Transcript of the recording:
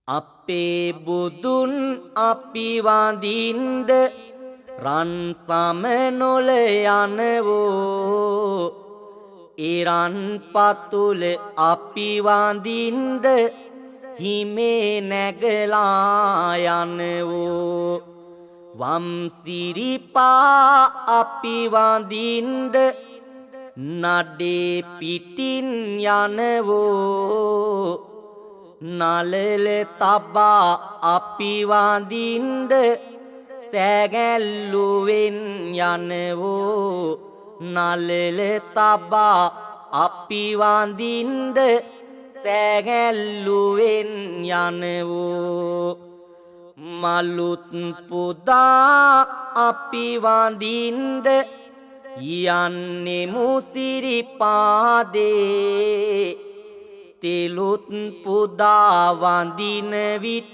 අපේ බුදුන් අපි වඳින්ද රන් සමනොල යනවෝ ඉරන් පතුල අපි වඳින්ද හිමේ නැගලා යනවෝ වම් සිරිපා අපි වඳින්ද නඩේ පිටින් යනවෝ නලල තබා අපි වඳින්ද සැගැල්ලුවෙන් යනවෝ නලල තබා අපි වඳින්ද සැගැල්ලුවෙන් යනවෝ මලුත් පුදා අපි වඳින්ද යන්නෙමු සිරිපාදේ තෙලුත් පුදා වඳින විට